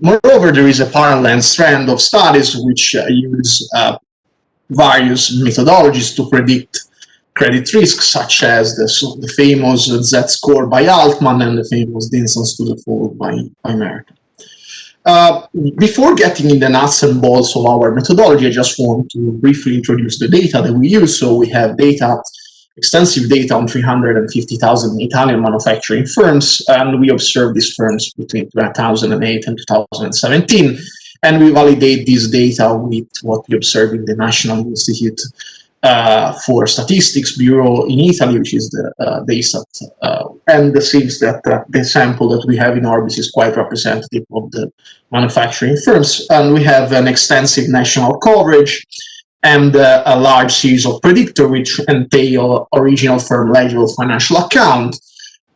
Moreover, there is a parallel strand of studies which use various methodologies to predict credit risk, such as the famous Z-score by Altman and the famous distance to default by Merkel. Before getting in the nuts and bolts of our methodology, I just want to briefly introduce the data that we use. So we have extensive data on 350,000 Italian manufacturing firms, and we observe these firms between 2008 and 2017. And we validate this data with what we observe in the National Institute for Statistics Bureau in Italy, which is the DayStat. And it seems that the sample that we have in Orbis is quite representative of the manufacturing firms. And we have an extensive national coverage and a large series of predictors which entail original firm-level financial account,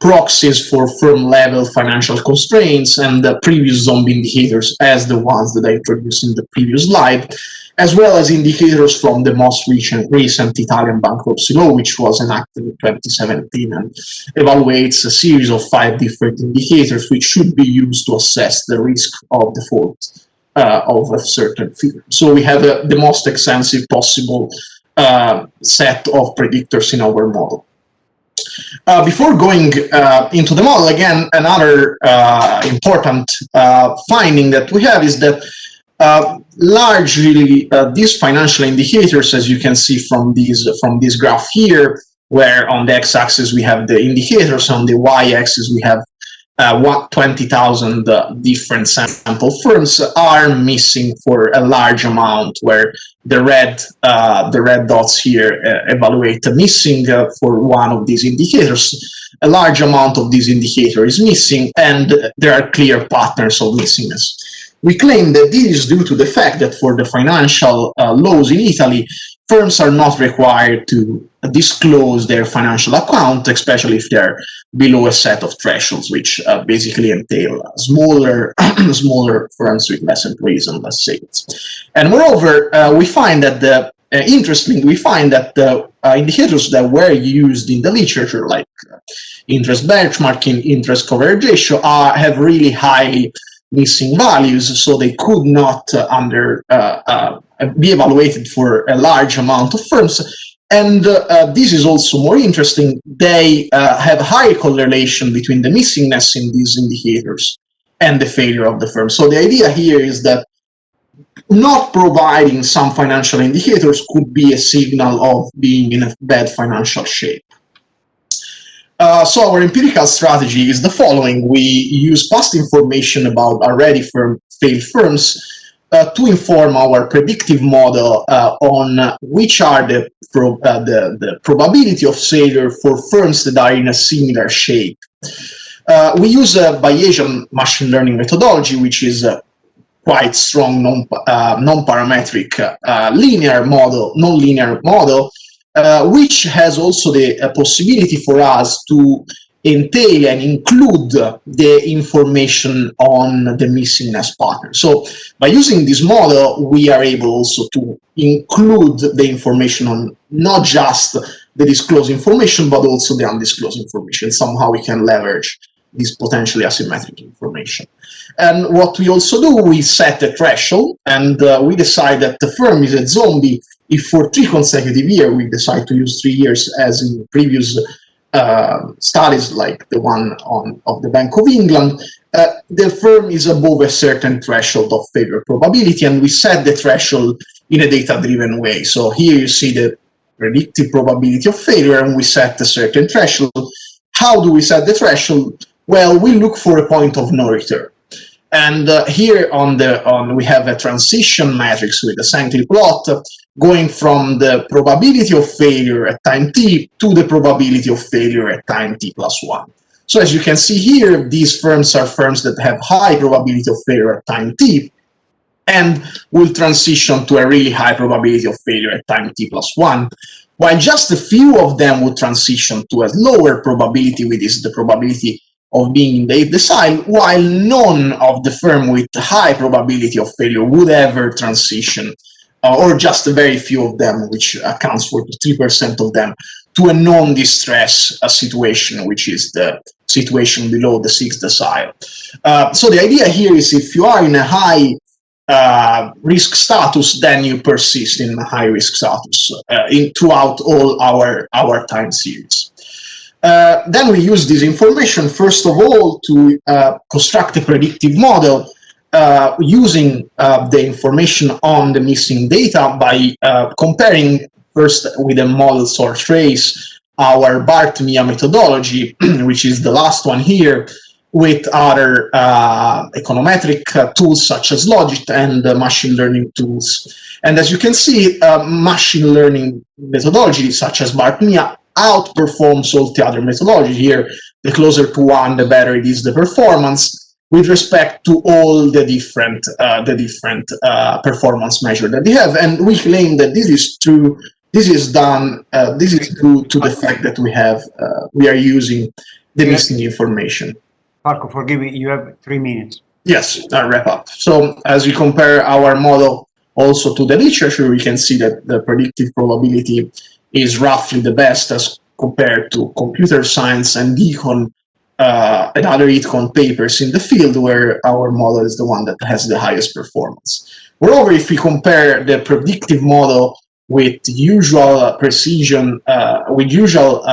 proxies for firm-level financial constraints, and the previous zombie indicators as the ones that I introduced in the previous slide, as well as indicators from the most recent Italian bankruptcy law, which was enacted in 2017 and evaluates a series of 5 different indicators which should be used to assess the risk of default of a certain firm. So we have the most extensive possible set of predictors in our model. Before going into the model, again, another important finding that we have is that largely these financial indicators, as you can see from this graph here, where on the x-axis we have the indicators, on the y-axis we have 20,000 different sample firms, are missing for a large amount, where the red dots here evaluate the missing for one of these indicators. A large amount of this indicator is missing, and there are clear patterns of missingness. We claim that this is due to the fact that for the financial laws in Italy, firms are not required to disclose their financial account, especially if they're below a set of thresholds, which basically entail smaller firms with less employees and less sales. And moreover, we find that the indicators that were used in the literature, like interest benchmarking, interest coverage ratio, have really high missing values, so they could not be evaluated for a large amount of firms. And this is also more interesting. They have high correlation between the missingness in these indicators and the failure of the firm. So the idea here is that not providing some financial indicators could be a signal of being in a bad financial shape. So our empirical strategy is the following. We use past information about already failed firms to inform our predictive model on which are the probability of failure for firms that are in a similar shape. We use a Bayesian machine learning methodology, which is a quite strong non-parametric non-linear model, which has also the possibility for us to entail and include the information on the missingness pattern. So by using this model, we are able also to include the information on not just the disclosed information, but also the undisclosed information. Somehow we can leverage this potentially asymmetric information. And what we also do, we set a threshold, and we decide that the firm is a zombie if for 3 consecutive years, we decide to use 3 years as in previous studies like the one of the Bank of England, the firm is above a certain threshold of failure probability, and we set the threshold in a data-driven way. So here you see the predicted probability of failure, and we set a certain threshold. How do we set the threshold? Well, we look for a point of no return. And here we have a transition matrix with a sanctity plot going from the probability of failure at time t to the probability of failure at time t plus 1. So as you can see here, these firms are firms that have high probability of failure at time t and will transition to a really high probability of failure at time t plus 1, while just a few of them would transition to a lower probability, which is the probability of being in the 8th decile, while none of the firm with high probability of failure would ever transition, or just a very few of them, which accounts for 3% of them, to a non-distress situation, which is the situation below the 6th decile. So the idea here is if you are in a high risk status, then you persist in a high risk status throughout all our time series. Then we use this information, first of all, to construct a predictive model using the information on the missing data by comparing first with a model source trace our BART-MIA methodology, which is the last one here, with other econometric tools such as Logit and machine learning tools. And as you can see, machine learning methodology such as BART-MIA outperforms all the other methodology here. The closer to one, the better it is the performance with respect to all the different performance measures that they have. And we claim that this is true. This is done. This is due to the fact that we are using the missing information. Marco, forgive me. You have 3 minutes. Yes, I'll wrap up. So as we compare our model also to the literature, we can see that the predictive probability is roughly the best as compared to computer science and econ and other econ papers in the field, where our model is the one that has the highest performance. Moreover, if we compare the predictive model with usual precision, with usual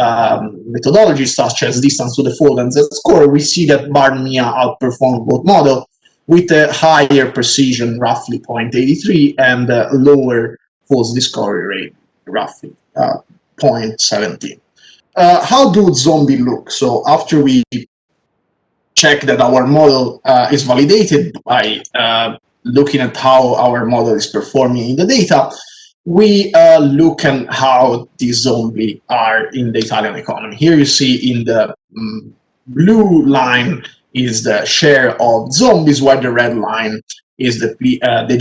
methodologies such as distance to the fault and z-score, we see that BART-MIA outperforms both models with a higher precision, roughly 0.83, and a lower false discovery rate, roughly 0.17. How do zombie look? So after we check that our model is validated by looking at how our model is performing in the data, we look at how these zombies are in the Italian economy. Here you see in the blue line is the share of zombies, while the red line is the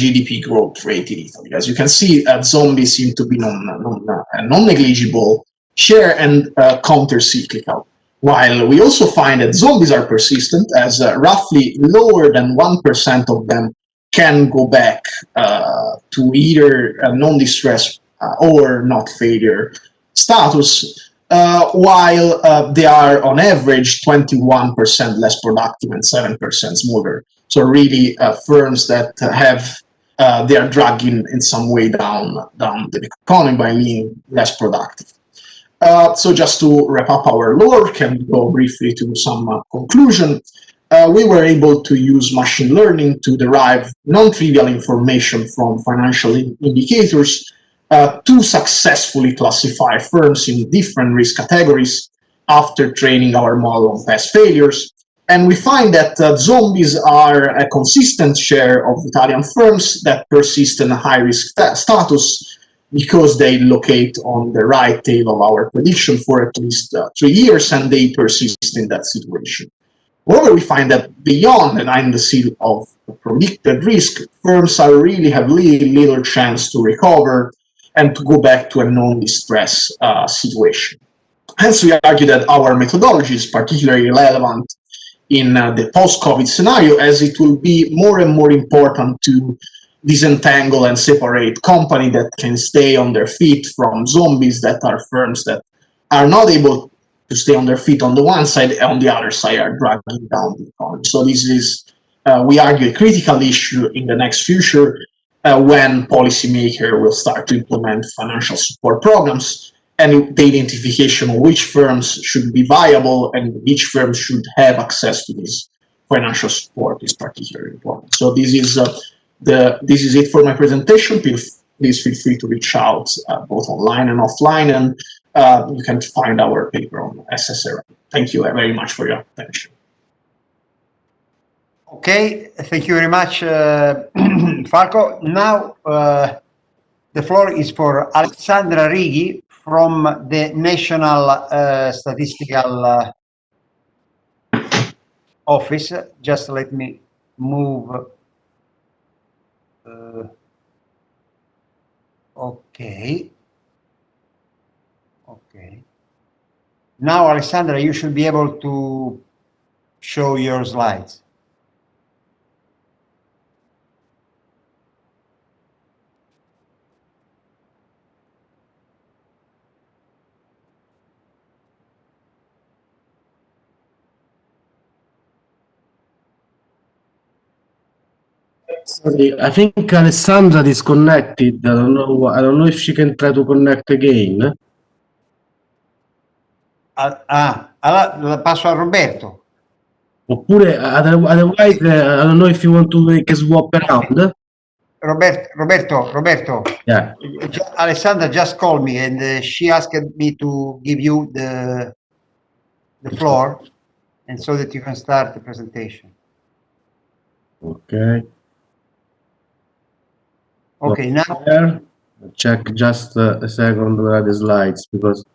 GDP growth rate in Italy. As you can see, zombies seem to be non-negligible share and counter-cyclical. While we also find that zombies are persistent, as roughly lower than 1% of them can go back to either non-distress or not failure status, while they are on average 21% less productive and 7% smoother. So really firms that they are dragging in some way down the economy by being less productive. So just to wrap up our work and go briefly to some conclusion, we were able to use machine learning to derive non-trivial information from financial indicators to successfully classify firms in different risk categories after training our model on past failures. And we find that zombies are a consistent share of Italian firms that persist in a high-risk status because they locate on the right tail of our prediction for at least 3 years, and they persist in that situation. However, we find that beyond the 9 decile of predicted risk, firms really have little chance to recover and to go back to a non-distress situation. Hence, we argue that our methodology is particularly relevant in the post-COVID scenario, as it will be more and more important to disentangle and separate companies that can stay on their feet from zombies that are firms that are not able to stay on their feet on the one side, and on the other side are dragging down the economy. So this is, we argue, a critical issue in the next future when policymakers will start to implement financial support programs, and the identification of which firms should be viable and which firms should have access to this financial support is particularly important. So this is it for my presentation. Please feel free to reach out both online and offline, and you can find our paper on SSRI. Thank you very much for your attention. Okay, thank you very much, Falco. Now the floor is for Alessandra Righi from the National Statistical Office. Just let me move. Okay. Now, Alessandra, you should be able to show your slides. Sorry, I think Alessandra disconnected. I don't know. I don't know if she can try to connect again. Allora la passo a Roberto. Oppure, otherwise, I don't know if you want to make a swap around. Roberto, Yeah. Alessandra just called me and she asked me to give you the floor and so that you can start the presentation. Okay. Okay, now. There. Check just a second where are the slides because.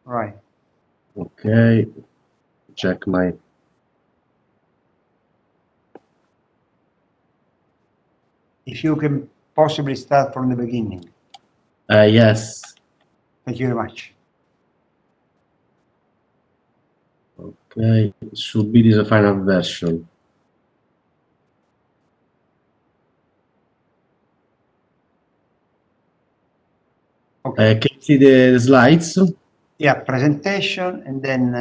Right. Okay. Check my. If you can possibly start from the beginning. Yes. Thank you very much. Okay. It should be the final version. Okay. Can you see the slides? Yeah, presentation and then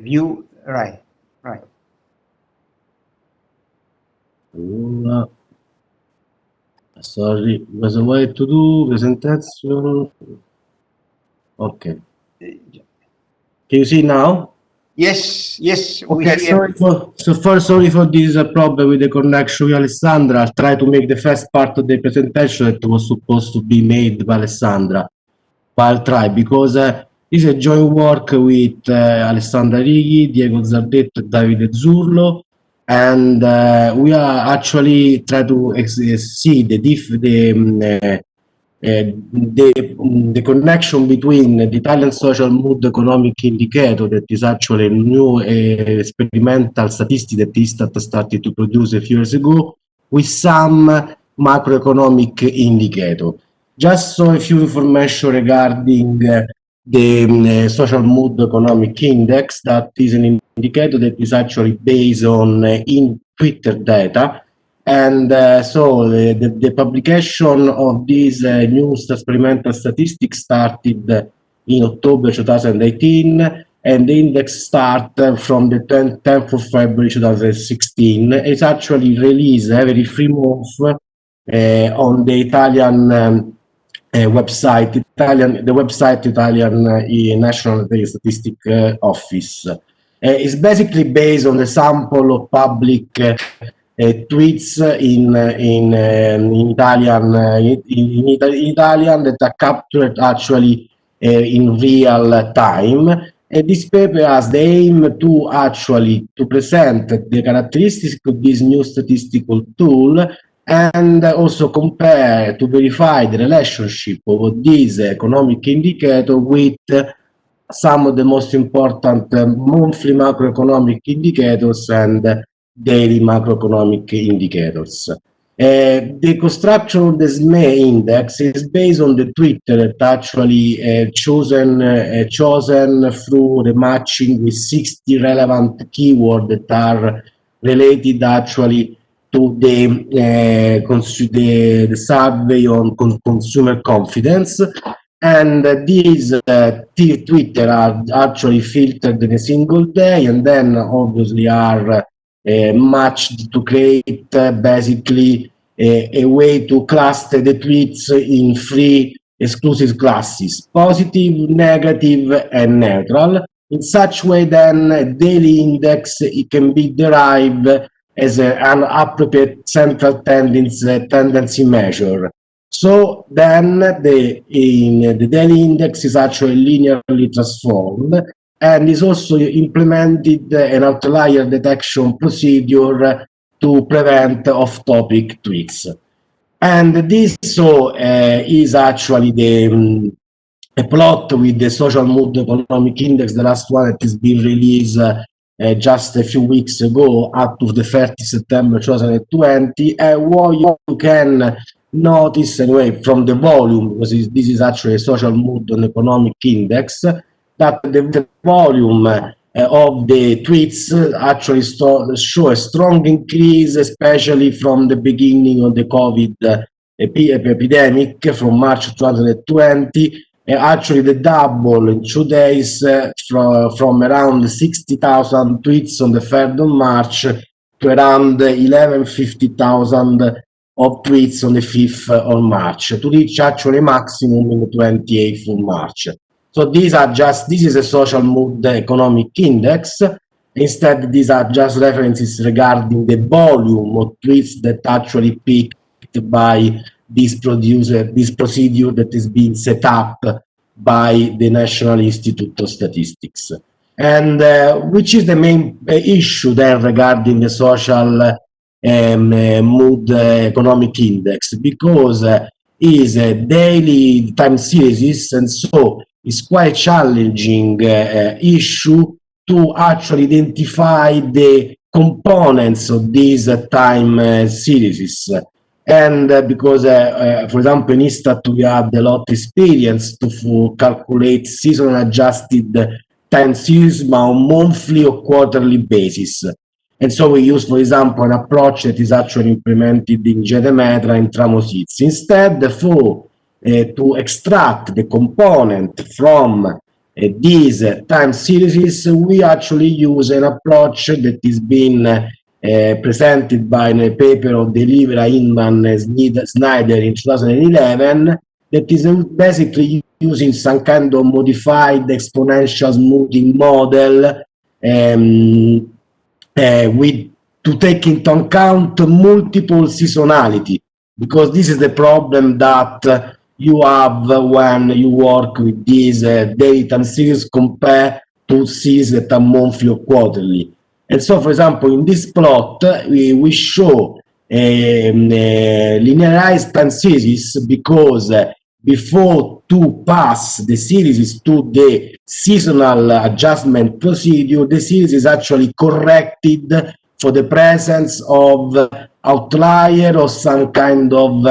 view. Right. Sorry, was a way to do presentation. Okay. Can you see now? Yes, we Okay, hear. sorry for this problem with the connection with Alessandra. I'll try to make the first part of the presentation that was supposed to be made by Alessandra. But I'll try because this is a joint work with Alessandra Righi, Diego Zardetto, and Davide Zurlo. And we are actually trying to see the connection between the Italian social mood economic indicator, that is actually a new experimental statistic that Istat started to produce a few years ago, with some macroeconomic indicator. Just so a few information regarding the social mood economic index, that is an indicator that is actually based on in Twitter data. And so the publication of this new experimental statistics started in October 2018, and the index started from the 10th of February 2016. It's actually released every 3 months on the Italian website, the website Italian National Statistic Office. It's basically based on the sample of public tweets in Italian that are captured actually in real time. And this paper has the aim to actually to present the characteristics of this new statistical tool and also compare to verify the relationship of this economic indicator with some of the most important monthly macroeconomic indicators and daily macroeconomic indicators. The construction of the SME index is based on the Twitter that actually chosen through the matching with 60 relevant keywords that are related actually to the survey on consumer confidence. And these Twitter are actually filtered in a single day and then obviously are matched to create basically a way to cluster the tweets in 3 exclusive classes: positive, negative, and neutral. In such way, then, a daily index it can be derived as an appropriate central tendency measure. So then the daily index is actually linearly transformed and is also implemented an outlier detection procedure to prevent off-topic tweets. And this is actually a plot with the social mood economic index, the last one that has been released just a few weeks ago, up to the 30th September 2020. And what you can notice anyway from the volume, because this is actually a social mood and economic index, that the volume of the tweets actually show a strong increase, especially from the beginning of the COVID epidemic from March 2020. Actually, the double in 2 days from around 60,000 tweets on the 3rd of March to around 1150,000 of tweets on the 5th of March to reach actually a maximum on the 28th of March. So this is a social mood economic index. Instead, these are just references regarding the volume of tweets that actually peaked by this procedure that is being set up by the National Institute of Statistics. And which is the main issue then regarding the social mood economic index, because is a daily time series, and so it's quite challenging issue to actually identify the components of these time series. And because, for example, in Istat, we have a lot of experience to calculate seasonal adjusted time series on monthly or quarterly basis. And so we use, for example, an approach that is actually implemented in Gedemetra and Tramosits. Instead, therefore, to extract the component from these time series, we actually use an approach that is being presented by a paper of Delivera, Inman, Snyder in 2011, that is basically using some kind of modified exponential smoothing model with to take into account multiple seasonality, because this is the problem that you have when you work with these daily time series compared to series that are monthly or quarterly. And so, for example, in this plot, we show linearized time series because before to pass the series to the seasonal adjustment procedure, the series is actually corrected for the presence of outlier or some kind of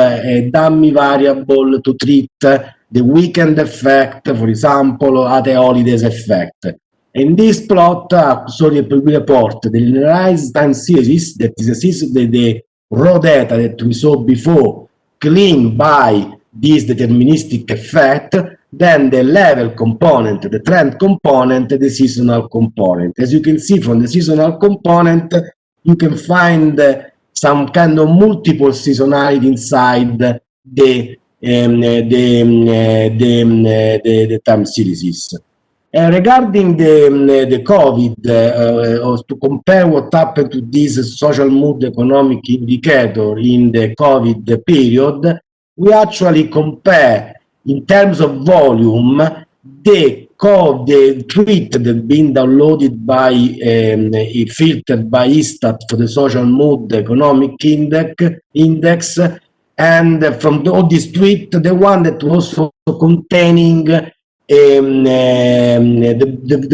dummy variable to treat the weekend effect, for example, or other holidays effect. In this plot, we report the linearized time series, that is the raw data that we saw before, cleaned by this deterministic effect, then the level component, the trend component, the seasonal component. As you can see from the seasonal component, you can find some kind of multiple seasonality inside the time series. Regarding the COVID, or to compare what happened to this social mood economic indicator in the COVID period, we actually compare in terms of volume the tweet that been downloaded by filtered by Istat for the social mood economic index, and from all these tweets, the one that was containing the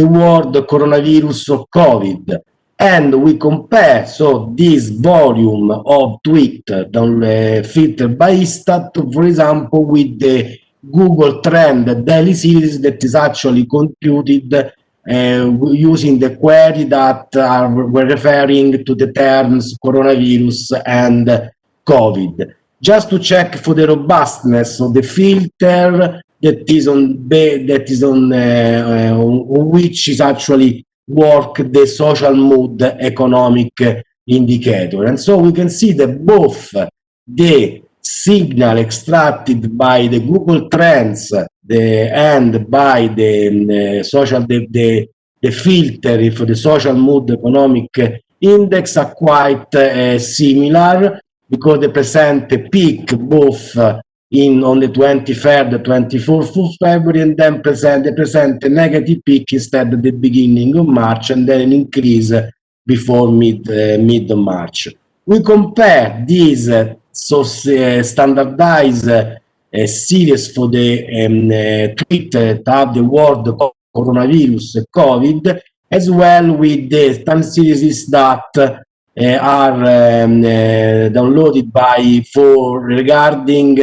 word coronavirus or COVID. And we compare, so this volume of tweet filtered by Istat, for example, with the Google Trend daily series that is actually computed using the query that were referring to the terms coronavirus and COVID. Just to check for the robustness of the filter that is on which is actually work the social mood economic indicator. And so we can see that both the signal extracted by the Google Trends and by the filter for the social mood economic index are quite similar, because they present a peak both on the 23rd, 24th of February, and then they present a negative peak instead at the beginning of March, and then an increase before mid-March. We compare these standardized series for the tweet that have the word coronavirus, COVID, as well with the time series that are downloaded regarding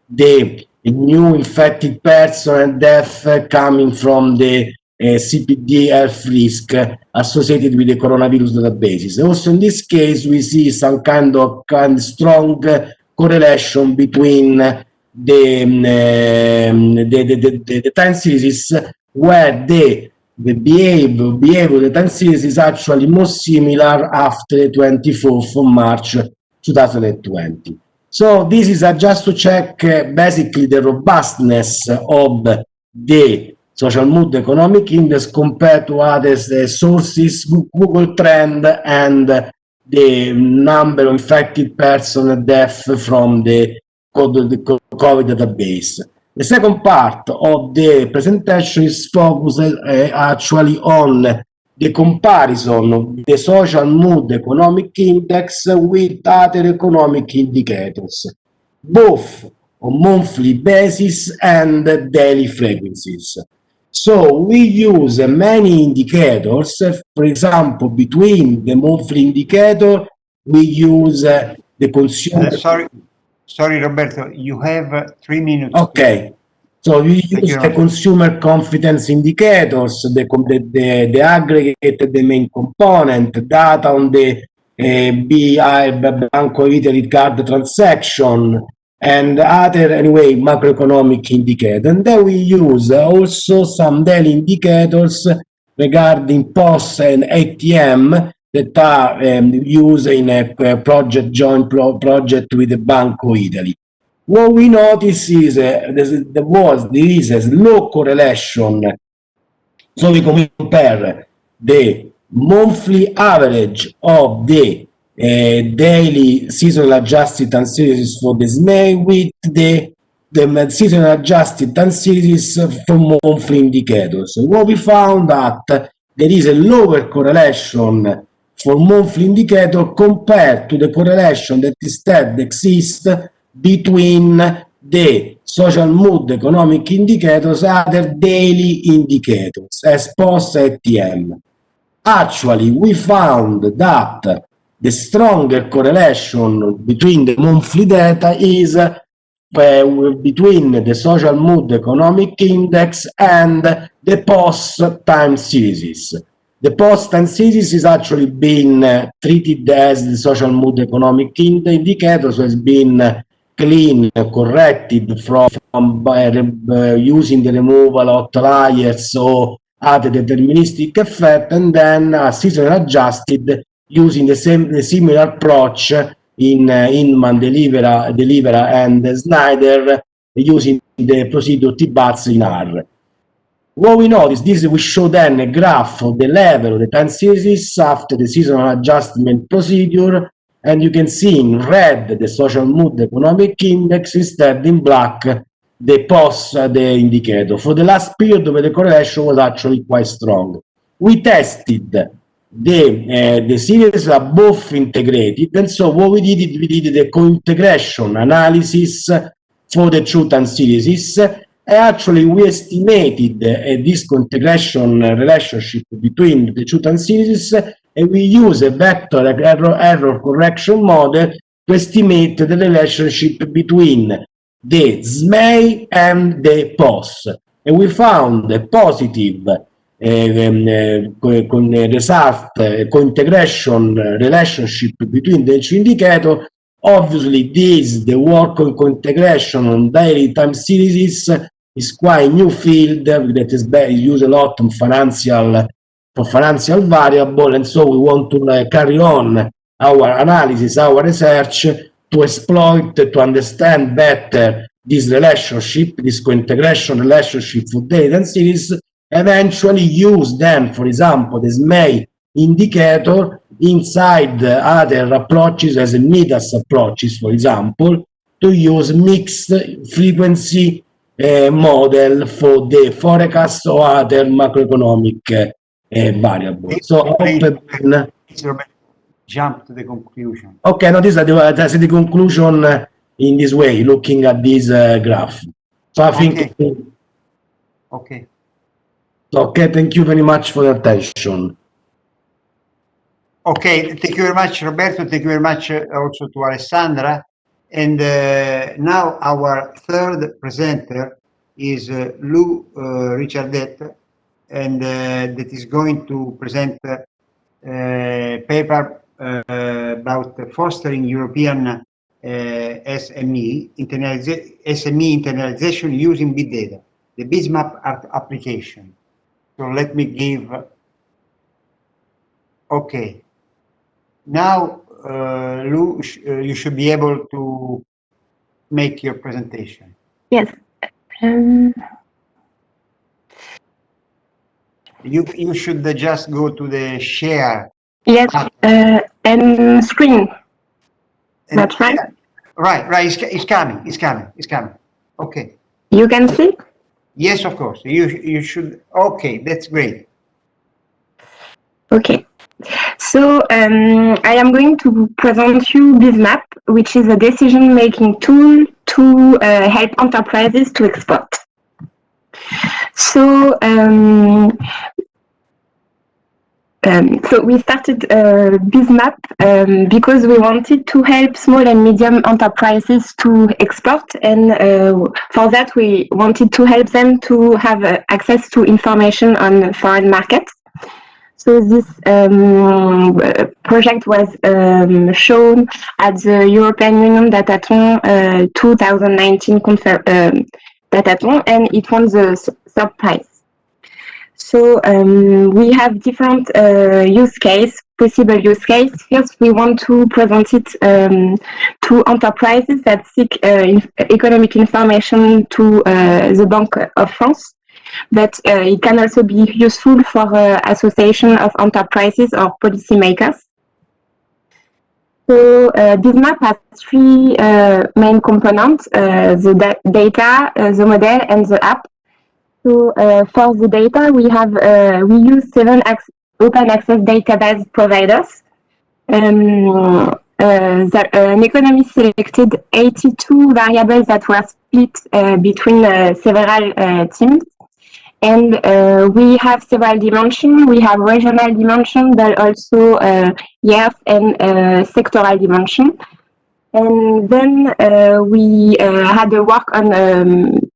the new infected person and death coming from the CPD health risk associated with the coronavirus databases. Also, in this case, we see some kind of strong correlation between the time series where the the behavior of the time series is actually more similar after the 24th of March 2020. So this is just to check basically the robustness of the social mood economic index compared to other sources, Google Trend, and the number of infected person death from the COVID database. The second part of the presentation is focused actually on the comparison of the social mood economic index with other economic indicators, both on monthly basis and daily frequencies. So we use many indicators. For example, between the monthly indicator, we use the consumer. Sorry, Roberto, you have 3 minutes. Okay. So we use the consumer confidence indicators, the aggregate, the main component, data on the BI, Banco Italy card transaction, and other, anyway, macroeconomic indicator. And then we use also some daily indicators regarding POS and ATM that are used in a joint project with the Banco Italy. What we notice is there is a low correlation. So we compare the monthly average of the daily seasonal adjusted time series for the SME with the seasonal adjusted time series for monthly indicators. So what we found that there is a lower correlation for monthly indicator compared to the correlation that instead exists between the social mood economic indicators and other daily indicators as POS ATM. Actually, we found that the stronger correlation between the monthly data is between the social mood economic index and the POS time series. The POS time series is actually been treated as the social mood economic indicator, so it's been clean, corrected from using the removal of outliers or other deterministic effect, and then seasonal adjusted using the similar approach in Inman, Delivera, and Snyder using the procedure T-BATS in R. What we notice, we show then a graph of the level of the time series after the seasonal adjustment procedure, and you can see in red the social mood economic index, instead in black the POS, the indicator. For the last period where the correlation was actually quite strong. We tested the series are both integrated, and so what we did the co-integration analysis for the two time series. Actually, we estimated this co-integration relationship between the two time series, and we use a vector error correction model to estimate the relationship between the SME and the POS. And we found a positive result, co-integration relationship between the two indicators. Obviously, the work on co-integration on daily time series is quite a new field that is used a lot in financial variable, and so we want to carry on our analysis, our research to exploit, to understand better this relationship, this co-integration relationship for data and series, eventually use then, for example, the SME indicator inside other approaches as MIDAS approaches, for example, to use mixed frequency model for the forecast or other macroeconomic variables. So jump to the conclusion. Okay, no, this is the conclusion in this way, looking at this graph. So I think. Okay. Okay, thank you very much for your attention. Okay, thank you very much, Roberto. Thank you very much also to Alessandra. And now our third presenter is Lou Richardet, and that is going to present a paper about fostering European SME internalization using big data, the BISMAP application. So let me give, okay. Now, Lou, you should be able to make your presentation. Yes. You should just go to the share. Yes, and screen. That's right. Right. It's coming. Okay. You can see? Yes, of course. You should. Okay, that's great. Okay. So I am going to present you BizMap, which is a decision-making tool to help enterprises to export. So we started BizMap because we wanted to help small and medium enterprises to export, and for that we wanted to help them to have access to information on foreign markets. So this project was shown at the European Union Datathon 2019 Datathon, and it won the third prize. So we have different possible use case. First, we want to present it to enterprises that seek economic information to the Bank of France. But it can also be useful for association of enterprises or policymakers. So BizMap has three main components: the data, the model, and the app. So for the data, we use 7 open access database providers. An economist selected 82 variables that were split between several teams. And we have several dimensions. We have regional dimension, but also years and sectoral dimension. And then we had a work on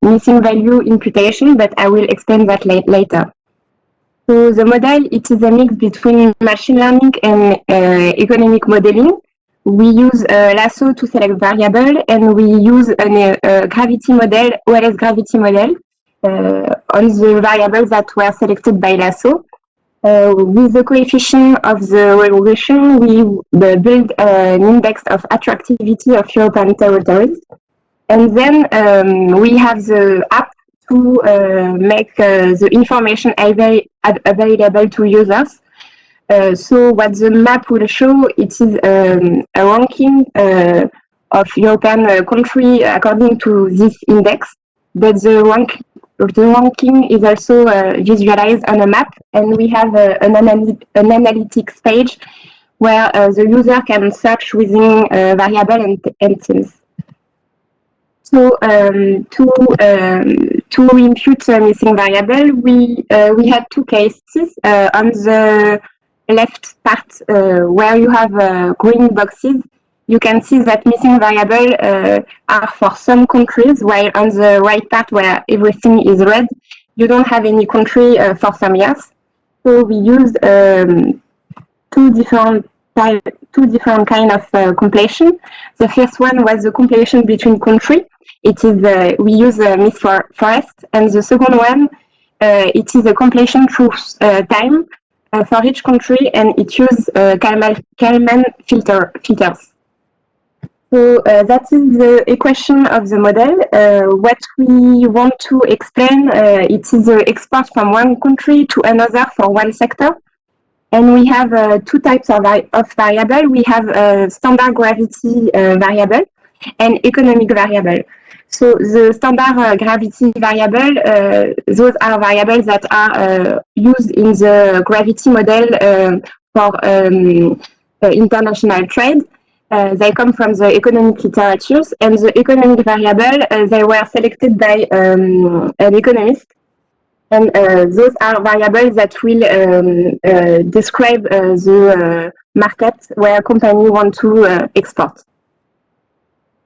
missing value imputation, but I will explain that later. So the model, it is a mix between machine learning and economic modeling. We use Lasso to select variable, and we use a gravity model, OLS gravity model, on the variables that were selected by Lasso. With the coefficient of the regression, we build an index of attractivity of European territories. And then we have the app to make the information available to users. So what the map will show, it is a ranking of European country according to this index. But the ranking is also visualized on a map, and we have an analytics page where the user can search within variable and teams. So to impute a missing variable, we had two cases. On the left part, where you have green boxes, you can see that missing variable are for some countries, while on the right part, where everything is red, you don't have any country for some years. So we used two different kind of completion. The first one was the completion between country. It is we use Miss Forest, and the second one it is a completion through time for each country, and it uses Kalman filters. So that is the equation of the model. What we want to explain, it is the export from one country to another for one sector. And we have two types of variable. We have standard gravity variable and economic variable. So the standard gravity variable, those are variables that are used in the gravity model for international trade. They come from the economic literatures, and the economic variable, they were selected by an economist. And those are variables that will describe the market where a company want to export.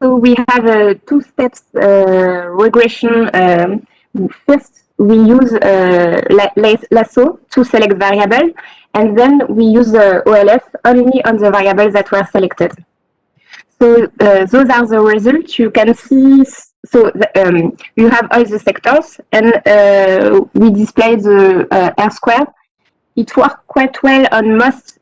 So we have two steps regression. First, we use Lasso to select variable, and then we use OLS only on the variables that were selected. So those are the results. You can see you have all the sectors, and we display the R squared. It works quite well on most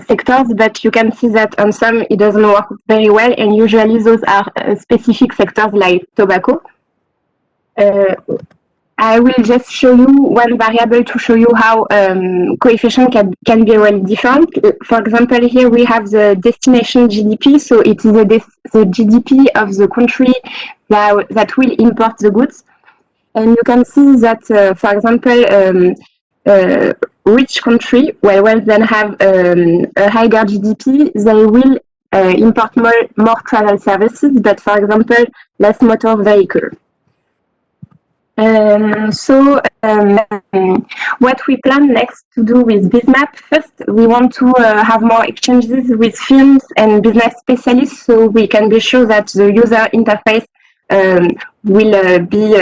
sectors, but you can see that on some it doesn't work very well, and usually those are specific sectors like tobacco. I will just show you one variable to show you how coefficient can be really different. For example, here we have the destination GDP, so it is the GDP of the country that will import the goods. And you can see that, for example, rich country, well, then have a higher GDP, they will import more travel services, but for example, less motor vehicle. What we plan next to do with BizMap, first we want to have more exchanges with firms and business specialists, so we can be sure that the user interface will be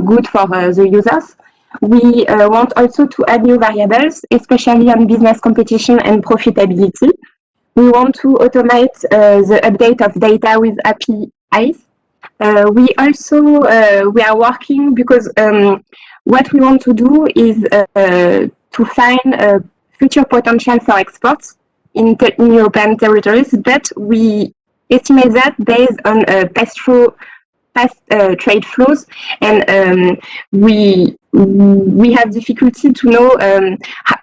good for the users. We want also to add new variables, especially on business competition and profitability. We want to automate the update of data with APIs. We are working because what we want to do is to find future potential for exports in European territories, but we estimate that based on past trade flows, and we have difficulty to know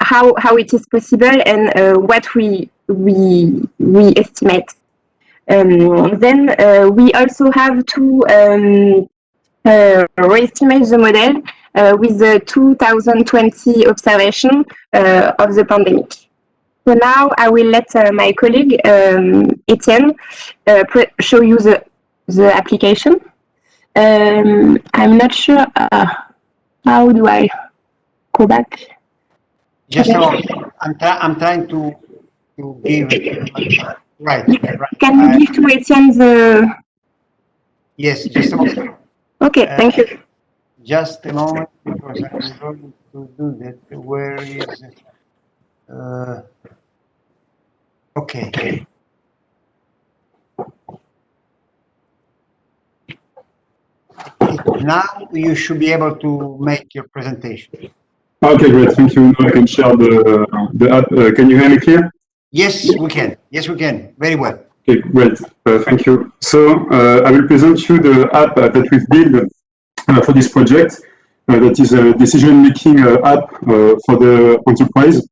how it is possible and what we estimate. Then we also have to re-estimate the model with the 2020 observation of the pandemic. So now I will let my colleague Etienne show you the application. I'm not sure how do I go back. Just a moment. I'm trying to give. Right. Can you give to Etienne the? Yes, just a moment. Okay, thank you. Just a moment, because I'm going to do that. Where is it? Okay. Now you should be able to make your presentation. Okay, great. Thank you. Now I can share the app. Can you hear me clear? Yes, we can. Yes, we can. Very well. Okay, great. Thank you. So I will present you the app that we've built for this project. That is a decision-making app for the enterprise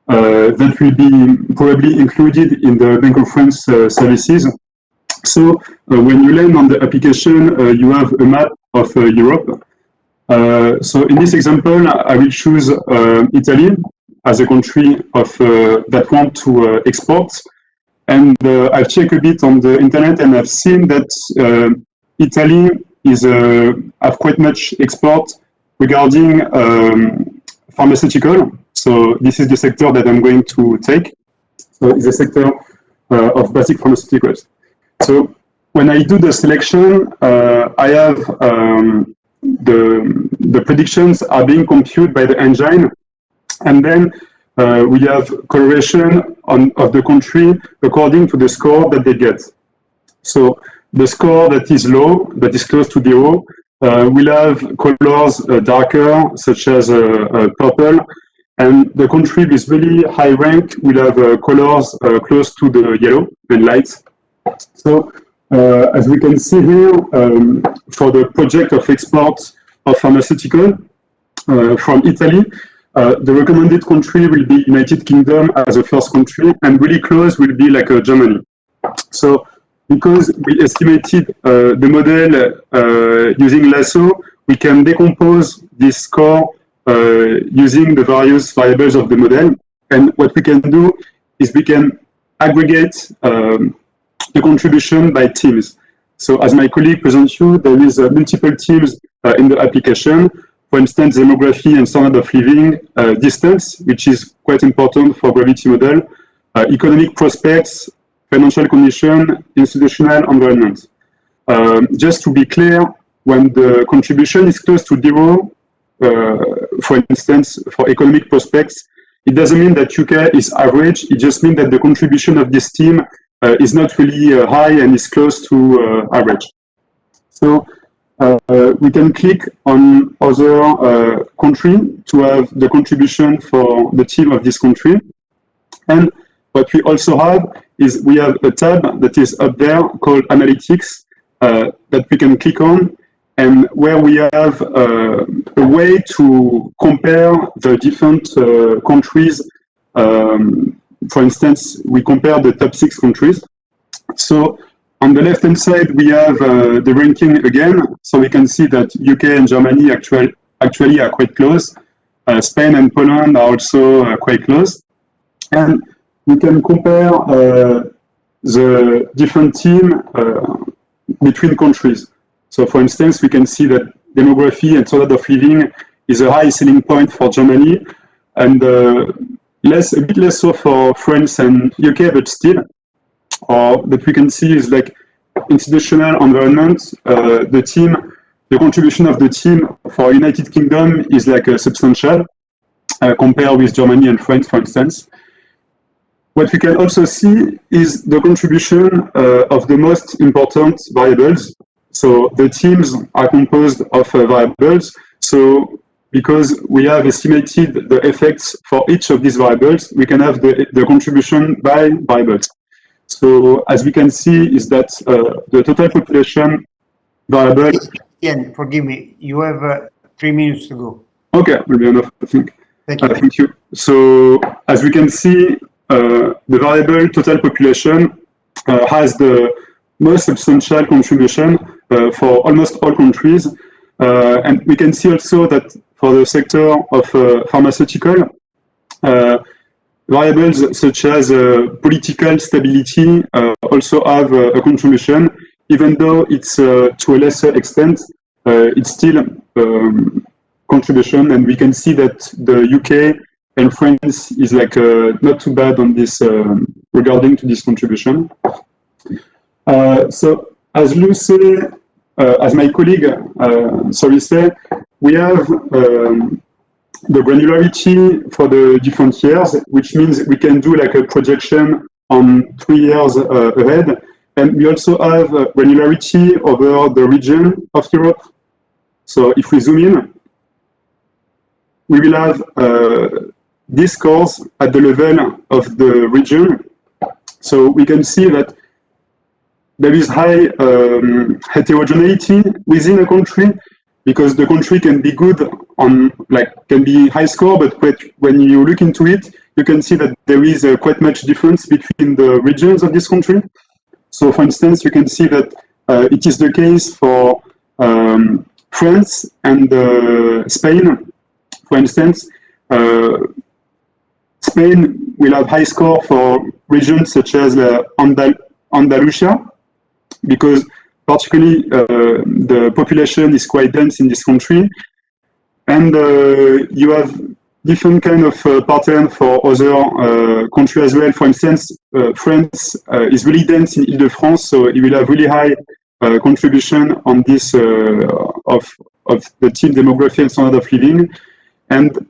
that will be probably included in the Bank of France services. So when you land on the application, you have a map of Europe. So in this example, I will choose Italy as a country that want to export. And I've checked a bit on the internet, and I've seen that Italy have quite much export regarding pharmaceutical. So this is the sector that I'm going to take. So it's the sector of basic pharmaceuticals. So when I do the selection, I have the predictions are being computed by the engine, and then we have coloration of the country according to the score that they get. So the score that is low, that is close to 0, will have colors darker, such as purple, and the country with really high rank will have colors close to the yellow and light. So as we can see here, for the project of export of pharmaceutical from Italy, the recommended country will be United Kingdom as a first country, and really close will be like Germany. So because we estimated the model using lasso, we can decompose this score using the various variables of the model. And what we can do is we can aggregate the contribution by teams. So as my colleague presents you, there is multiple teams in the application. For instance, demography and standard of living, distance, which is quite important for gravity model, economic prospects, financial condition, institutional environment. Just to be clear, when the contribution is close to 0, for instance, for economic prospects, it doesn't mean that UK is average. It just means that the contribution of this team is not really high and is close to average. So we can click on other country to have the contribution for the team of this country. And what we also have is we have a tab that is up there called Analytics that we can click on, and where we have a way to compare the different countries. For instance, we compare the top 6 countries. So on the left-hand side, we have the ranking again. So we can see that UK and Germany actually are quite close. Spain and Poland are also quite close. And we can compare the different teams between countries. So for instance, we can see that demography and standard of living is a high selling point for Germany, and a bit less so for France and UK, but still. Or that we can see is like institutional environment, the contribution of the team for United Kingdom is like substantial compared with Germany and France, for instance. What we can also see is the contribution of the most important variables. So the teams are composed of variables. So because we have estimated the effects for each of these variables, we can have the contribution by variables. So as we can see is that the total population variable... Ian, forgive me, you have 3 minutes to go. Okay, will be enough, I think. Thank you. Thank you. So as we can see, the variable total population has the most substantial contribution for almost all countries. And we can see also that for the sector of pharmaceutical, variables such as political stability also have a contribution, even though it's to a lesser extent, it's still contribution, and we can see that the UK and France is like not too bad on this regarding to this contribution. So as Lou said, as my colleague sorry said, we have the granularity for the different years, which means we can do like a projection on 3 years ahead. And we also have granularity over the region of Europe. So if we zoom in, we will have these scores at the level of the region. So we can see that there is high heterogeneity within a country, because the country can be good on, like, can be high score, but when you look into it, you can see that there is quite much difference between the regions of this country. So for instance, you can see that it is the case for France and Spain. For instance, Spain will have high score for regions such as Andalusia, because particularly the population is quite dense in this country. And you have different kind of pattern for other countries as well. For instance, France is really dense in Ile-de-France, so it will have really high contribution on this of the team demography and standard of living. And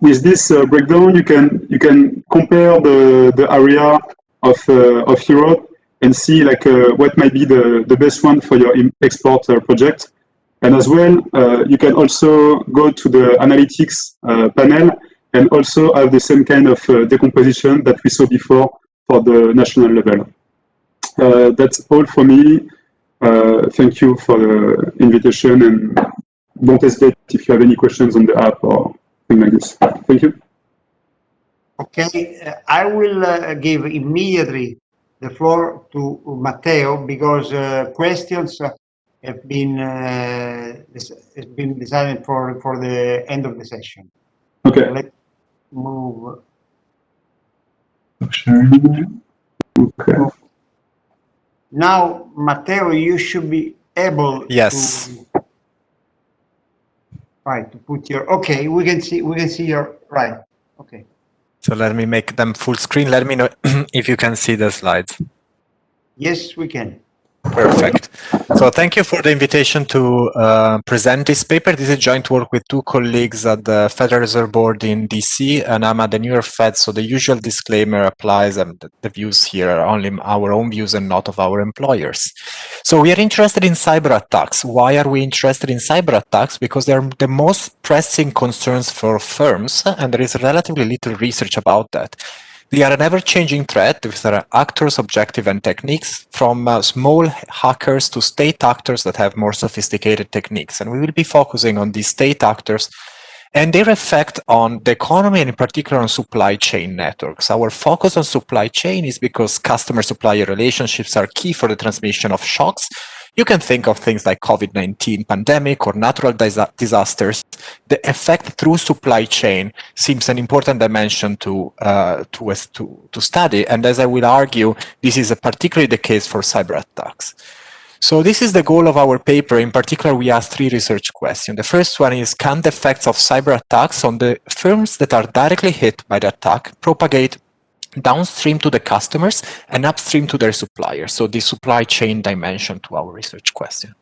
with this breakdown, you can compare the area of Europe and see like what might be the best one for your export project. And as well, you can also go to the analytics panel and also have the same kind of decomposition that we saw before for the national level. That's all for me. Thank you for the invitation, and don't hesitate if you have any questions on the app or things like this. Thank you. Okay, I will give immediately the floor to Matteo, because questions have been decided for the end of the session. Okay. So let's move. Okay. Now, Matteo, you should be able Yes. to, right, to put your, okay, we can see your, right, okay. So let me make them full screen. Let me know if you can see the slides. Yes, we can. Perfect. So thank you for the invitation to present this paper. This is a joint work with two colleagues at the Federal Reserve Board in DC, and I'm at the New York Fed, so the usual disclaimer applies, and the views here are only our own views and not of our employers. So we are interested in cyber attacks. Why are we interested in cyber attacks? Because they're the most pressing concerns for firms, and there is relatively little research about that. They are an ever-changing threat with their actors, objective, and techniques, from small hackers to state actors that have more sophisticated techniques. And we will be focusing on these state actors and their effect on the economy, and in particular on supply chain networks. Our focus on supply chain is because customer-supplier relationships are key for the transmission of shocks. You can think of things like COVID-19 pandemic or natural disasters. The effect through supply chain seems an important dimension to study, and as I will argue, this is particularly the case for cyber attacks. So this is the goal of our paper. In particular, we asked three research questions. The first one is, can the effects of cyber attacks on the firms that are directly hit by the attack propagate downstream to the customers and upstream to their suppliers? So the supply chain dimension to our research question.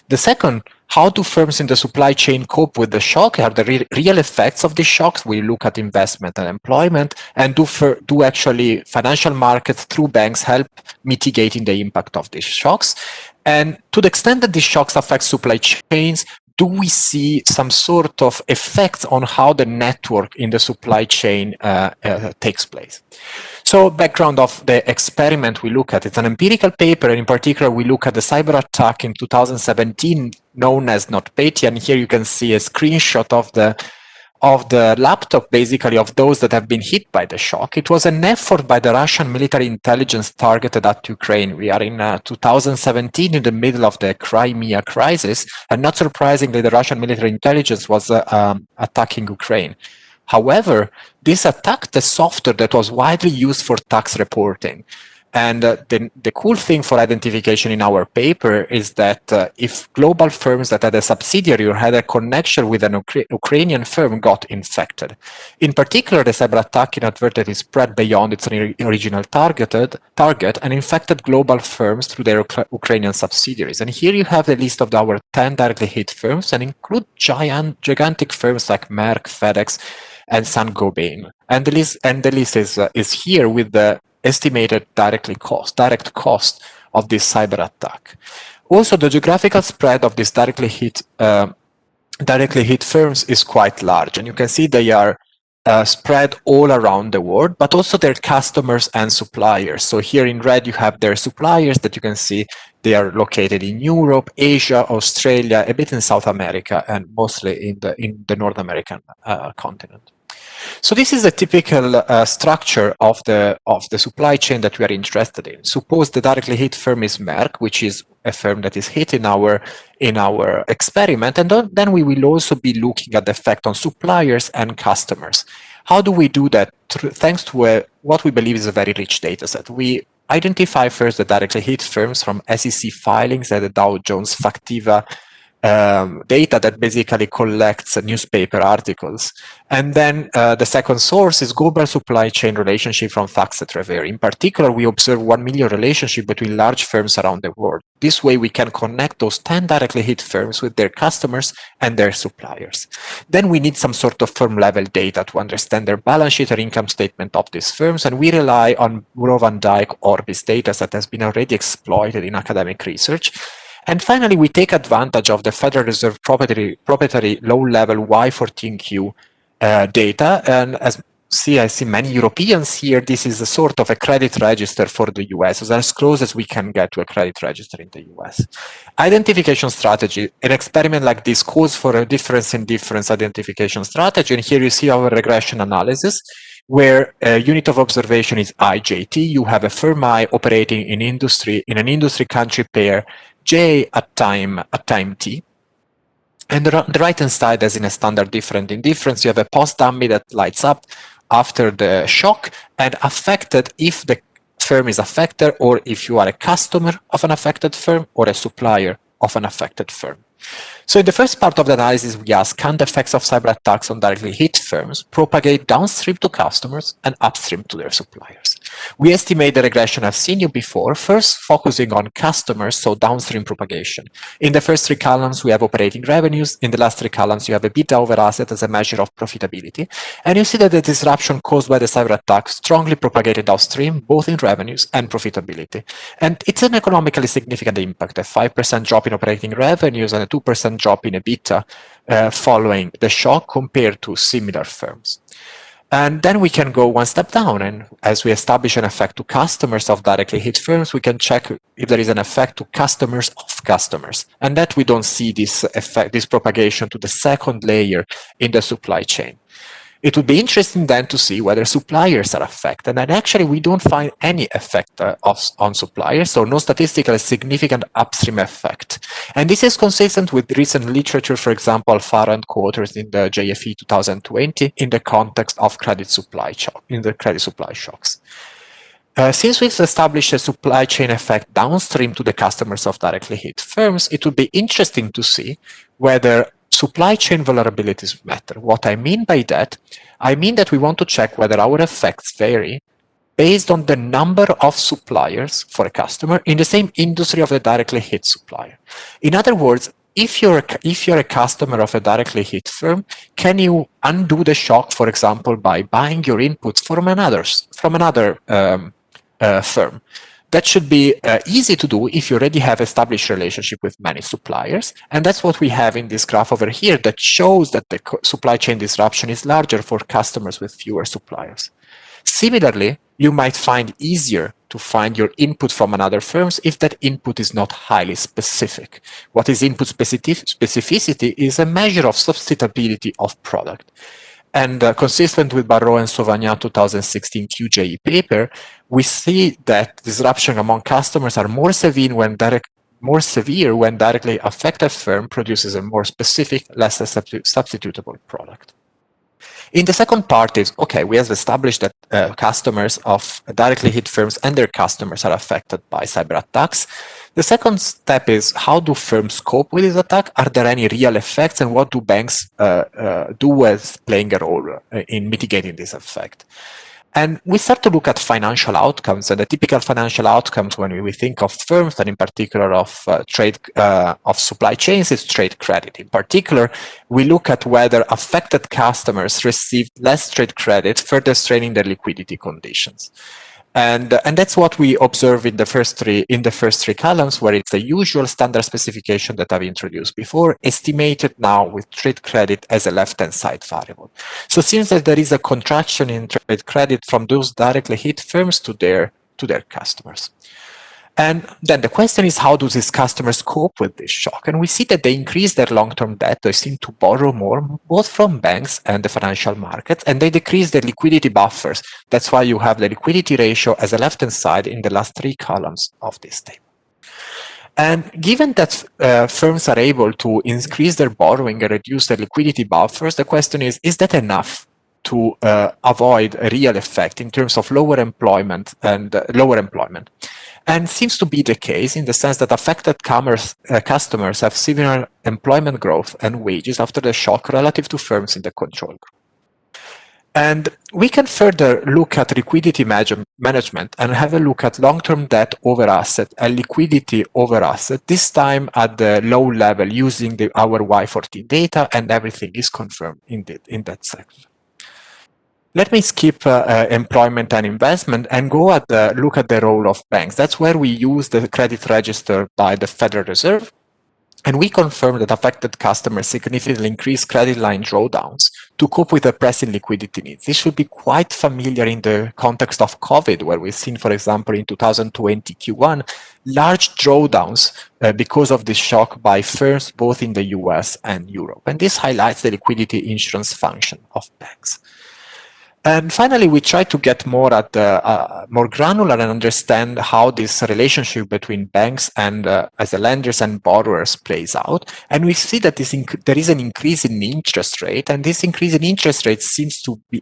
The second, how do firms in the supply chain cope with the shock? Are the real effects of the shocks? We look at investment and employment, and do actually financial markets through banks help mitigating the impact of these shocks? And to the extent that these shocks affect supply chains, do we see some sort of effects on how the network in the supply chain takes place? So background of the experiment we look at, it's an empirical paper, and in particular we look at the cyber attack in 2017 known as NotPetya, and here you can see a screenshot of the laptop, basically, of those that have been hit by the shock. It was an effort by the Russian military intelligence targeted at Ukraine. We are in 2017, in the middle of the Crimea crisis, and not surprisingly, the Russian military intelligence was attacking Ukraine. However, this attacked the software that was widely used for tax reporting. And the cool thing for identification in our paper is that if global firms that had a subsidiary or had a connection with an Ukrainian firm got infected. In particular, the cyber attack inadvertently spread beyond its original target and infected global firms through their Ukrainian subsidiaries. And here you have the list of our 10 directly hit firms, and include gigantic firms like Merck, FedEx, and Saint-Gobain. And the list is here with the estimated direct cost of this cyber attack. Also, the geographical spread of these directly hit firms is quite large, and you can see they are spread all around the world, but also their customers and suppliers. So here in red you have their suppliers that you can see they are located in Europe, Asia, Australia, a bit in South America, and mostly in the North American continent. So this is a typical structure of the supply chain that we are interested in. Suppose the directly hit firm is Merck, which is a firm that is hit in our experiment, and then we will also be looking at the effect on suppliers and customers. How do we do that? Thanks to what we believe is a very rich data set. We identify first the directly hit firms from SEC filings and the Dow Jones Factiva data that basically collects newspaper articles. And then the second source is global supply chain relationship from FactSet Revere. In particular, we observe 1 million relationship between large firms around the world. This way we can connect those 10 directly hit firms with their customers and their suppliers. Then we need some sort of firm level data to understand their balance sheet or income statement of these firms, and we rely on Bureau van Dijk Orbis data that has been already exploited in academic research. And finally, we take advantage of the Federal Reserve proprietary low-level Y14Q data. And I see many Europeans here. This is a sort of a credit register for the US. So as close as we can get to a credit register in the US. Identification strategy. An experiment like this calls for a difference in difference identification strategy. And here you see our regression analysis, where a unit of observation is IJT. You have a firm I operating in an industry country pair J at time t. And the right-hand side, as in a standard different indifference, you have a post-dummy that lights up after the shock and affected if the firm is affected, or if you are a customer of an affected firm or a supplier of an affected firm. So in the first part of the analysis, we ask, can the effects of cyber attacks on directly hit firms propagate downstream to customers and upstream to their suppliers? We estimate the regression I've seen you before, first focusing on customers, so downstream propagation. In the first 3 columns, we have operating revenues. In the last 3 columns, you have EBITDA over asset as a measure of profitability. And you see that the disruption caused by the cyber attack strongly propagated downstream, both in revenues and profitability. And it's an economically significant impact, a 5% drop in operating revenues and a 2% drop in EBITDA following the shock compared to similar firms. And then we can go one step down, and as we establish an effect to customers of directly hit firms, we can check if there is an effect to customers of customers, and that we don't see this effect, this propagation to the second layer in the supply chain. It would be interesting then to see whether suppliers are affected, and actually we don't find any effect on suppliers, so no statistically significant upstream effect. And this is consistent with recent literature, for example, Farah and co-authors in the JFE 2020 in the context of credit supply shocks. Since we've established a supply chain effect downstream to the customers of directly hit firms, it would be interesting to see whether supply chain vulnerabilities matter. What I mean by that, I mean that we want to check whether our effects vary based on the number of suppliers for a customer in the same industry of the directly hit supplier. In other words, if you're a customer of a directly hit firm, can you undo the shock, for example, by buying your inputs from another firm? That should be easy to do if you already have established relationship with many suppliers. And that's what we have in this graph over here that shows that the supply chain disruption is larger for customers with fewer suppliers. Similarly, you might find easier to find your input from another firms if that input is not highly specific. What is input specificity is a measure of substitutability of product. And consistent with Barrault and Sauvagnin 2016 QJE paper, we see that disruption among customers are more severe when directly affected firm produces a more specific, less substitutable product. In the second part is, okay, we have established that customers of directly hit firms and their customers are affected by cyber attacks. The second step is, how do firms cope with this attack? Are there any real effects, and what do banks do as playing a role in mitigating this effect? And we start to look at financial outcomes, and the typical financial outcomes when we think of firms, and in particular of supply chains, is trade credit. In particular, we look at whether affected customers received less trade credit, further straining their liquidity conditions. And that's what we observe in the first three columns, where it's the usual standard specification that I've introduced before, estimated now with trade credit as a left-hand side variable. So since that there is a contraction in trade credit from those directly hit firms to their customers. And then the question is, how do these customers cope with this shock? And we see that they increase their long-term debt. They seem to borrow more, both from banks and the financial markets, and they decrease their liquidity buffers. That's why you have the liquidity ratio as a left-hand side in the last 3 columns of this table. And given that firms are able to increase their borrowing and reduce their liquidity buffers, the question is that enough to avoid a real effect in terms of lower employment? And seems to be the case in the sense that affected customers have similar employment growth and wages after the shock relative to firms in the control group. And we can further look at liquidity management and have a look at long-term debt over asset and liquidity over asset, this time at the low level using our Y14 data, and everything is confirmed in that section. Let me skip employment and investment and go look at the role of banks. That's where we use the credit register by the Federal Reserve. And we confirm that affected customers significantly increase credit line drawdowns to cope with the pressing liquidity needs. This should be quite familiar in the context of COVID, where we've seen, for example, in 2020 Q1, large drawdowns because of the shock by firms both in the US and Europe. And this highlights the liquidity insurance function of banks. And finally, we try to get more more granular and understand how this relationship between banks and as the lenders and borrowers plays out. And we see that there is an increase in interest rate, and this increase in interest rate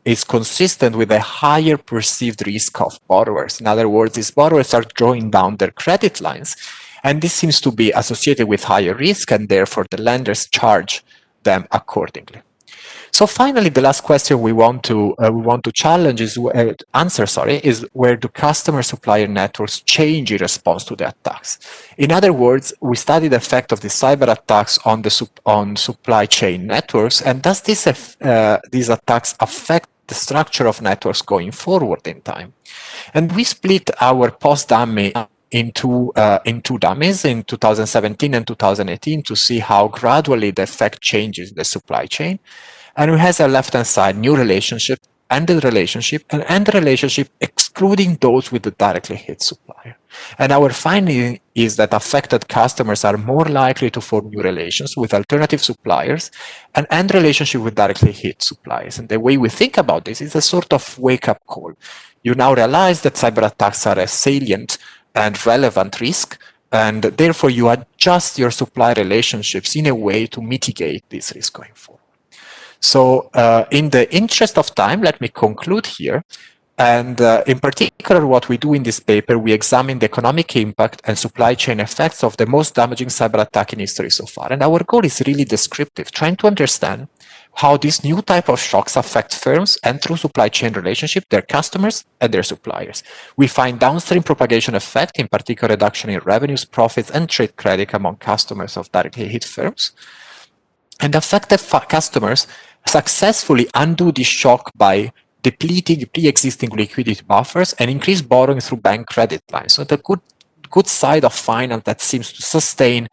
is consistent with a higher perceived risk of borrowers. In other words, these borrowers are drawing down their credit lines, And this seems to be associated with higher risk, and therefore the lenders charge them accordingly. So finally, the last question we want to challenge is is where do customer supplier networks change in response to the attacks? In other words, we studied the effect of the cyber attacks on supply chain networks, and does these attacks affect the structure of networks going forward in time? And we split our post-dummy into two dummies in 2017 and 2018 to see how gradually the effect changes the supply chain. And we have on the left-hand side new relationship, ended relationship, and end relationship excluding those with the directly hit supplier. And our finding is that affected customers are more likely to form new relations with alternative suppliers and end relationship with directly hit suppliers. And the way we think about this is a sort of wake-up call. You now realize that cyber attacks are a salient and relevant risk, and therefore you adjust your supply relationships in a way to mitigate this risk going forward. So in the interest of time, let me conclude here. And in particular, what we do in this paper, we examine the economic impact and supply chain effects of the most damaging cyber attack in history so far. And our goal is really descriptive, trying to understand how this new type of shocks affect firms and through supply chain relationship, their customers and their suppliers. We find downstream propagation effect, in particular reduction in revenues, profits, and trade credit among customers of directly hit firms. And affected customers successfully undo this shock by depleting pre-existing liquidity buffers and increase borrowing through bank credit lines. So the good side of finance that seems to sustain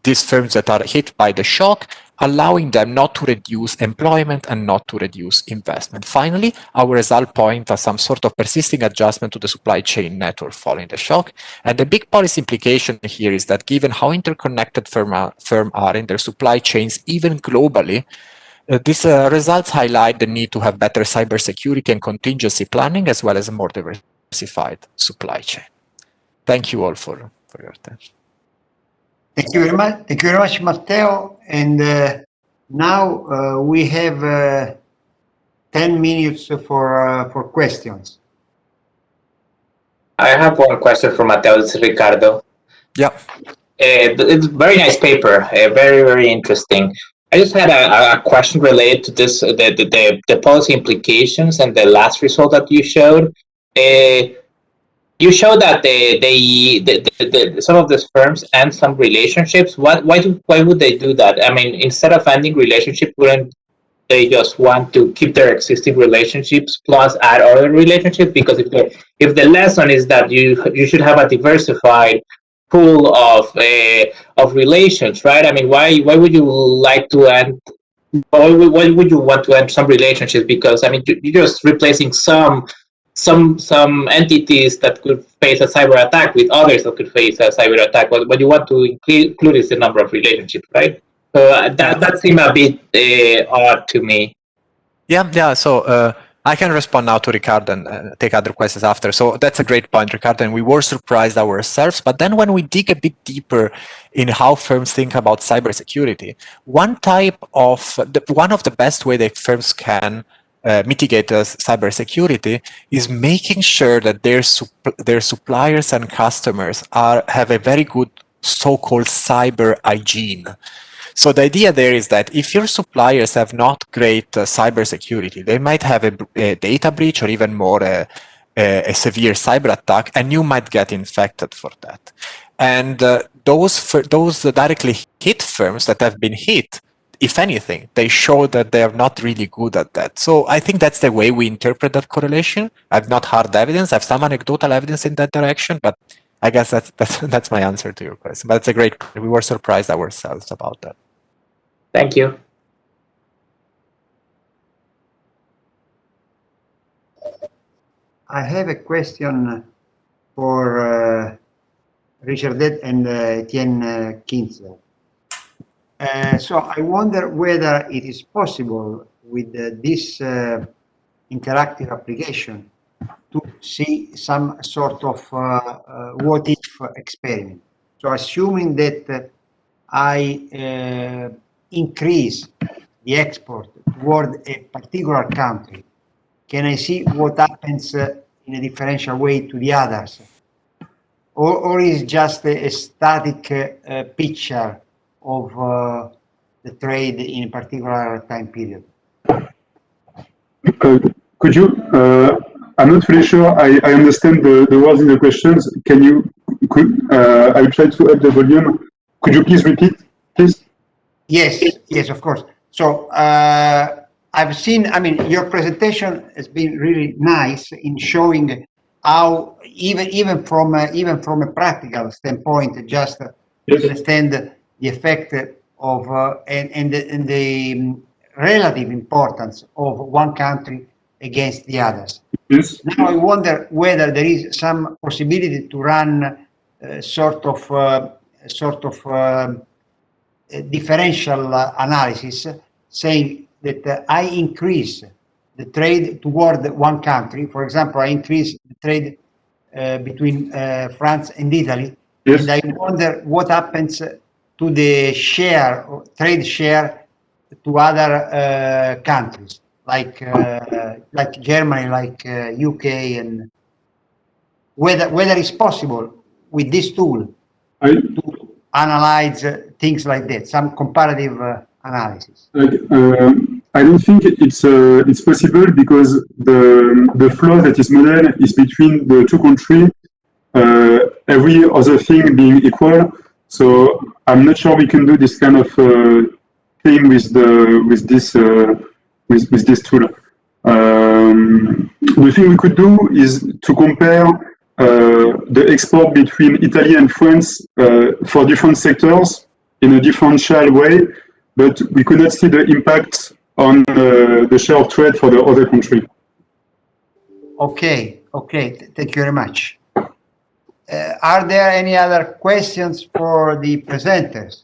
these firms that are hit by the shock, allowing them not to reduce employment and not to reduce investment. Finally, our result point at some sort of persisting adjustment to the supply chain network following the shock. And the big policy implication here is that given how interconnected firms are in their supply chains, even globally, these results highlight the need to have better cybersecurity and contingency planning, as well as a more diversified supply chain. Thank you all for your attention. Thank you very much. Thank you very much, Matteo. And now we have 10 minutes for questions. I have one question for Matteo. This is Ricardo. Yeah. It's a very nice paper. Very, very interesting. I just had a question related to this, the policy implications and the last result that you showed. You showed that some of these firms end some relationships. Why would they do that? I mean, instead of ending relationship, wouldn't they just want to keep their existing relationships plus add other relationships? Because if the lesson is that you should have a diversified pool of relations, right? I mean, why would you like to end? Why would you want to end some relationships? Because I mean, you're just replacing some entities that could face a cyber attack with others that could face a cyber attack. What you want to include is the number of relationships, right? So that seemed a bit odd to me. Yeah. So I can respond now to Ricardo and take other questions after. So that's a great point, Ricardo. And we were surprised ourselves. But then when we dig a bit deeper in how firms think about cybersecurity, one of the best way that firms can mitigate cybersecurity is making sure that their suppliers and customers have a very good so-called cyber hygiene. So the idea there is that if your suppliers have not great cybersecurity, they might have a data breach or even more a severe cyber attack, and you might get infected for that. And those directly hit firms that have been hit, if anything, they show that they are not really good at that. So I think that's the way we interpret that correlation. I've not hard evidence. I have some anecdotal evidence in that direction, but I guess that's my answer to your question. But it's a great. We were surprised ourselves about that. Thank you. I have a question for Richard and Etienne Kinsler. So I wonder whether it is possible with this interactive application to see some sort of what-if experiment. So assuming that I increase the export toward a particular country, can I see what happens in a differential way to the others? or is just a static picture of the trade in a particular time period? Could you, I'm not really sure I understand the words in the questions. Can you, I will try to up the volume. Could you please repeat, please? Yes, of course. So I've seen, I mean, your presentation has been really nice in showing how even from a practical standpoint, just to understand the effect of and the relative importance of one country against the others. Yes. Now I wonder whether there is some possibility to run sort of differential analysis, saying that I increase the trade toward one country. For example, I increase the trade between France and Italy, yes. And I wonder what happens to the share, trade share, to other countries like Germany, like UK, and whether it's possible with this tool to analyze things like that, some comparative analysis. I don't think it's possible because the flow that is modeled is between the two countries, every other thing being equal. So I'm not sure we can do this kind of thing with this tool. The thing we could do is to compare the export between Italy and France for different sectors in a differential way, but we could not see the impact on the share of trade for the other country. Okay, thank you very much. Are there any other questions for the presenters?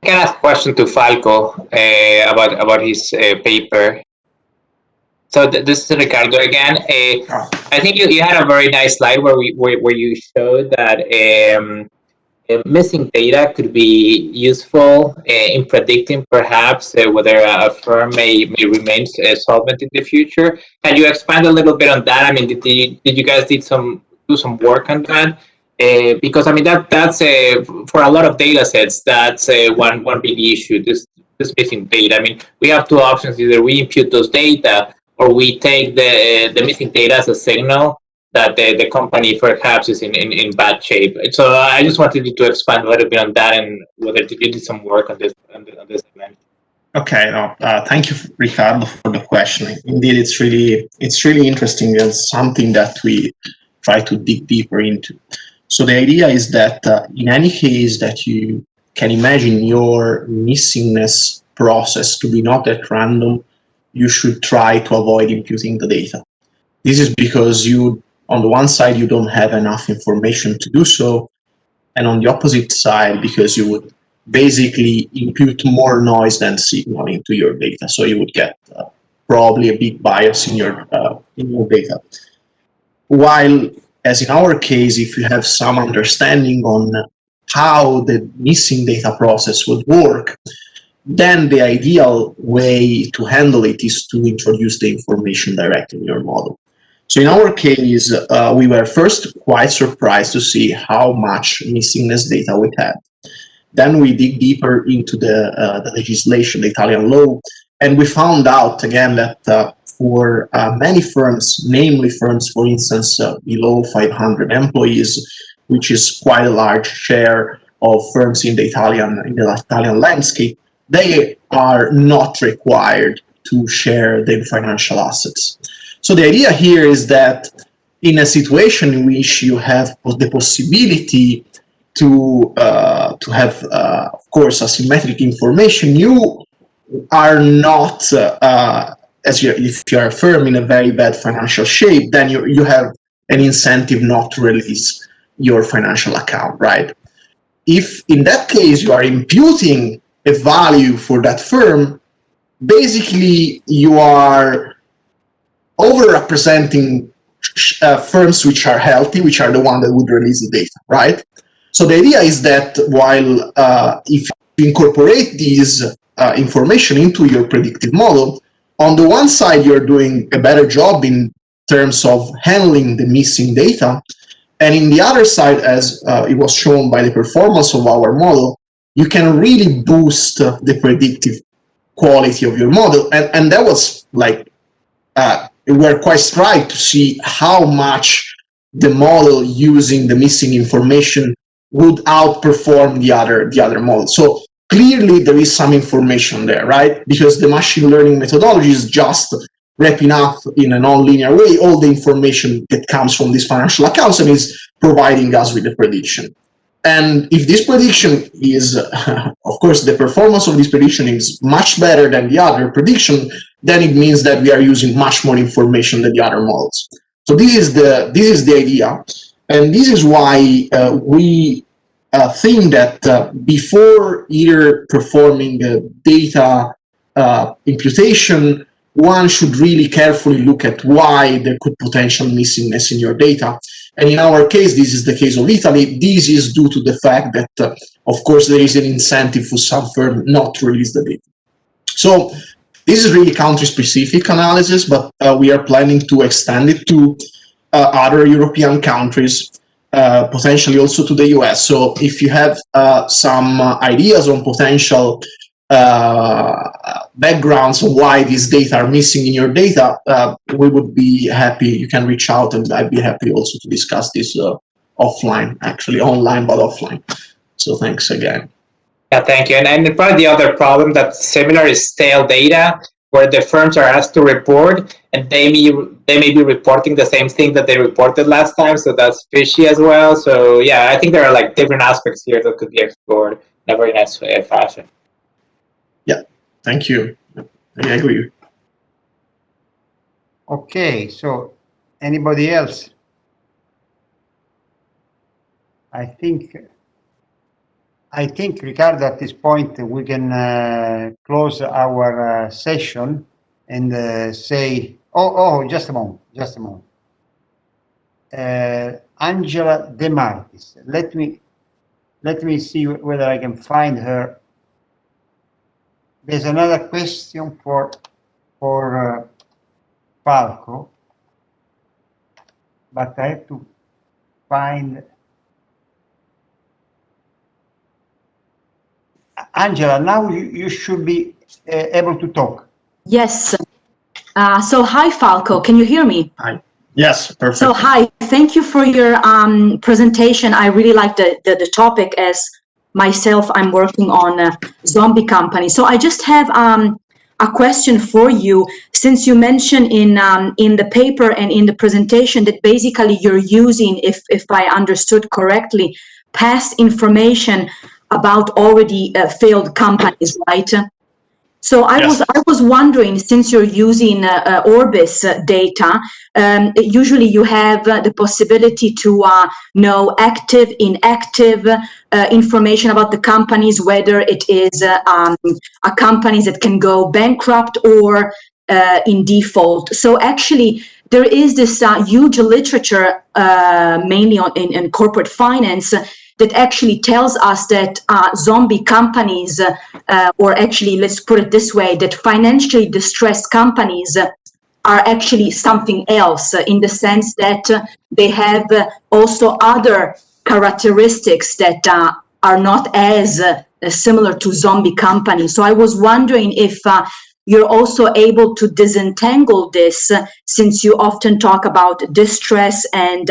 I can ask a question to Falco about his paper. So this is Ricardo again. I think you had a very nice slide where you showed that missing data could be useful in predicting perhaps whether a firm may remain solvent in the future. Can you expand a little bit on that? I mean, did you guys do some work on that? Because I mean that's for a lot of data sets, that's one big issue. This missing data. I mean, we have two options: either we impute those data, or we take the missing data as a signal that the company perhaps is in bad shape. So I just wanted you to expand a little bit on that and whether you did some work on this event. Okay, no, thank you, Ricardo, for the question. Indeed, it's really interesting and something that we try to dig deeper into. So the idea is that in any case that you can imagine your missingness process to be not at random, you should try to avoid imputing the data. This is because on the one side, you don't have enough information to do so, and on the opposite side, because you would basically impute more noise than signal into your data, so you would get probably a big bias in your data. While, as in our case, if you have some understanding on how the missing data process would work, then the ideal way to handle it is to introduce the information directly in your model. So in our case, we were first quite surprised to see how much missingness data we had. Then we dig deeper into the legislation, the Italian law, and we found out again that for many firms, namely firms, for instance, below 500 employees, which is quite a large share of firms in the Italian landscape, they are not required to share their financial assets. So the idea here is that in a situation in which you have the possibility to have, of course, asymmetric information, you are not, if you're a firm in a very bad financial shape, then you have an incentive not to release your financial account, right? If in that case you are imputing a value for that firm, basically you are overrepresenting firms which are healthy, which are the ones that would release the data, right? So the idea is that while if you incorporate these information into your predictive model, on the one side, you're doing a better job in terms of handling the missing data. And in the other side, as it was shown by the performance of our model, you can really boost the predictive quality of your model. And that was like, we were quite struck to see how much the model using the missing information would outperform the other model. So clearly there is some information there, right? Because the machine learning methodology is just wrapping up in a non-linear way all the information that comes from these financial accounts and is providing us with the prediction. And if this prediction is, of course, the performance of this prediction is much better than the other prediction, then it means that we are using much more information than the other models. So this is the idea, and this is why we think that before either performing data imputation, one should really carefully look at why there could potential missingness in your data. And in our case, this is the case of Italy. This is due to the fact that, of course, there is an incentive for some firm not to release the data. So this is really country-specific analysis, but we are planning to extend it to other European countries, potentially also to the US. So if you have some ideas on potential backgrounds of why these data are missing in your data, we would be happy. You can reach out, and I'd be happy also to discuss this offline, actually online, but offline. So thanks again. Yeah, thank you. And probably the other problem that's similar is stale data, where the firms are asked to report, and they may be reporting the same thing that they reported last time, so that's fishy as well. So yeah, I think there are like different aspects here that could be explored in a very nice fashion. Yeah, thank you. I agree. Okay, so anybody else? I think, Riccardo, at this point, we can close our session and say, just a moment. Angela De Martis. Let me see whether I can find her. There's another question for Falco, but I have to find. Angela, now you should be able to talk. Yes. So hi, Falco. Can you hear me? Hi. Yes, perfect. So hi, thank you for your presentation. I really like the topic. As myself, I'm working on a zombie company. So I just have a question for you. Since you mentioned in the paper and in the presentation that basically you're using, if I understood correctly, past information about already failed companies, right? So I was wondering, since you're using Orbis data, usually you have the possibility to know active, inactive information about the companies, whether it is a companies that can go bankrupt or in default. So actually, there is this huge literature, mainly in corporate finance, that actually tells us that zombie companies, or actually, let's put it this way, that financially distressed companies are actually something else, in the sense that they have also other characteristics that are not as similar to zombie companies. So I was wondering if you're also able to disentangle this, since you often talk about distress and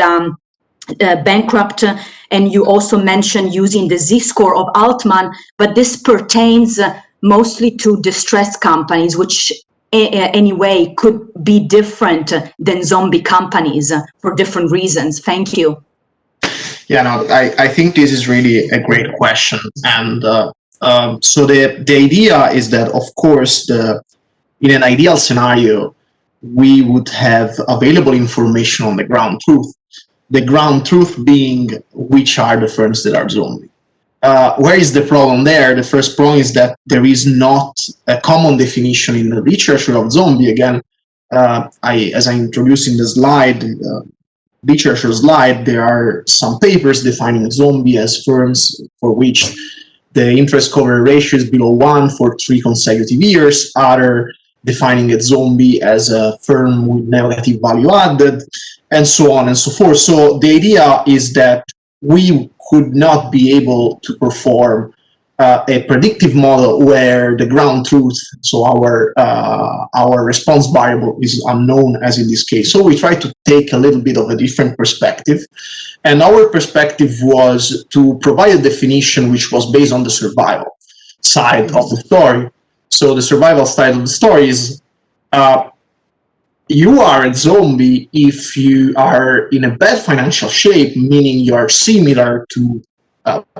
bankrupt, and you also mentioned using the Z-score of Altman, but this pertains mostly to distressed companies, which anyway could be different than zombie companies for different reasons. Thank you. Yeah, no, I think this is really a great question. And so the idea is that, of course, in an ideal scenario, we would have available information on the ground truth. The ground truth being which are the firms that are zombie. Where is the problem there? The first problem is that there is not a common definition in the literature of zombie. Again, as I introduced in the slide, literature slide, there are some papers defining zombie as firms for which the interest cover ratio is below 1 for 3 consecutive years. Other defining a zombie as a firm with negative value added, and so on and so forth. So the idea is that we could not be able to perform a predictive model where the ground truth, so our response variable, is unknown, as in this case. So we try to take a little bit of a different perspective, and our perspective was to provide a definition which was based on the survival side of the story. So the survival side of the story is you are a zombie if you are in a bad financial shape, meaning you are similar to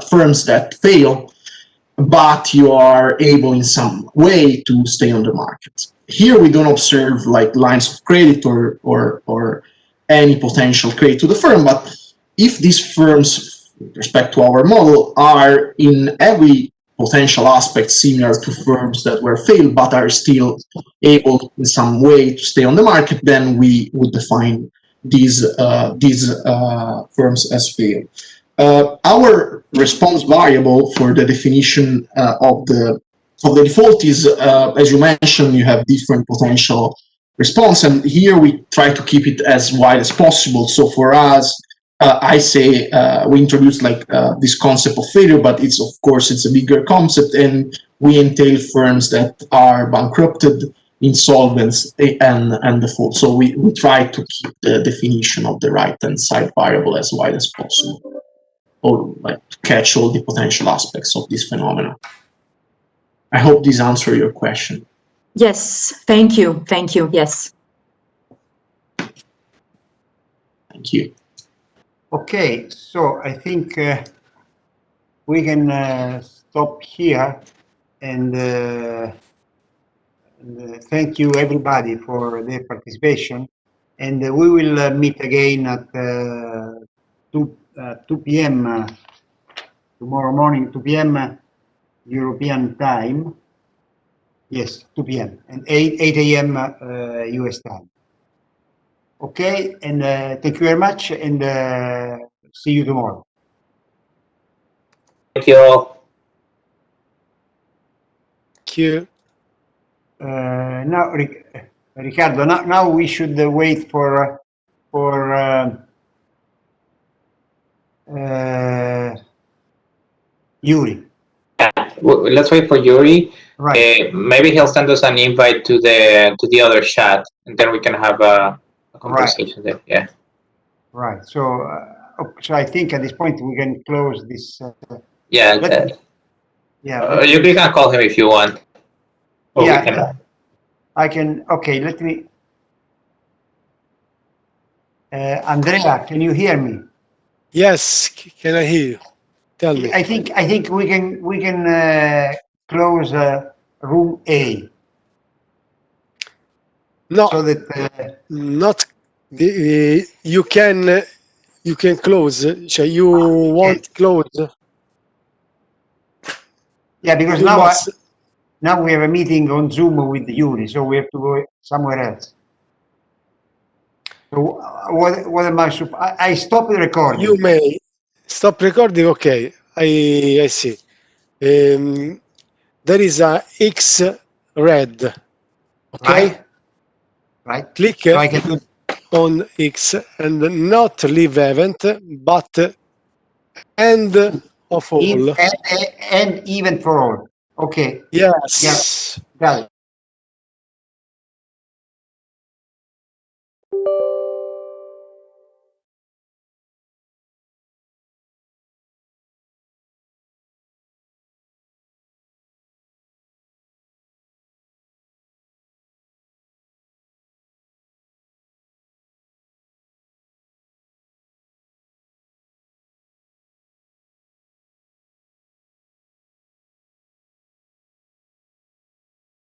firms that fail, but you are able in some way to stay on the market. Here we don't observe like lines of credit or any potential credit to the firm, but if these firms, with respect to our model, are in every potential aspect similar to firms that were failed but are still able in some way to stay on the market, then we would define these firms as failed. Our response variable for the definition of the default is, as you mentioned, you have different potential response, and here we try to keep it as wide as possible. So for us, I say we introduced like this concept of failure, but it's of course it's a bigger concept, and we entail firms that are bankrupted, insolvent, and default. So we try to keep the definition of the right-hand side variable as wide as possible, or like to catch all the potential aspects of this phenomenon. I hope this answers your question. Yes, thank you. Thank you. Yes. Thank you. Okay, so I think we can stop here, and thank you everybody for their participation, and we will meet again at 2 p.m. Tomorrow morning, 2 p.m. European time. Yes, 2 p.m. and 8 a.m. US time. Okay, and thank you very much, and see you tomorrow. Thank you all. Thank you. Now, Riccardo, now we should wait for Yuri. Let's wait for Yuri. Right. Maybe he'll send us an invite to the other chat, and then we can have a conversation there. Yeah. Right. So, so I think at this point we can close this. Yeah. Yeah. You can call him if you want. Or Yeah. we can. I can. Okay. Let me. Andrea, can you hear me? Yes, can I hear you? Tell me. I think we can close room A. No, So that not you can close. So you want close? yeah, because You must. now we have a meeting on Zoom with Yuri, so we have to go somewhere else. So what am I stopped the recording. You may stop recording. Okay, I see. There is a X red. Okay, Right. click So I can do on X and not leave event, but end of all. and even for all. Okay. Yes. Got it.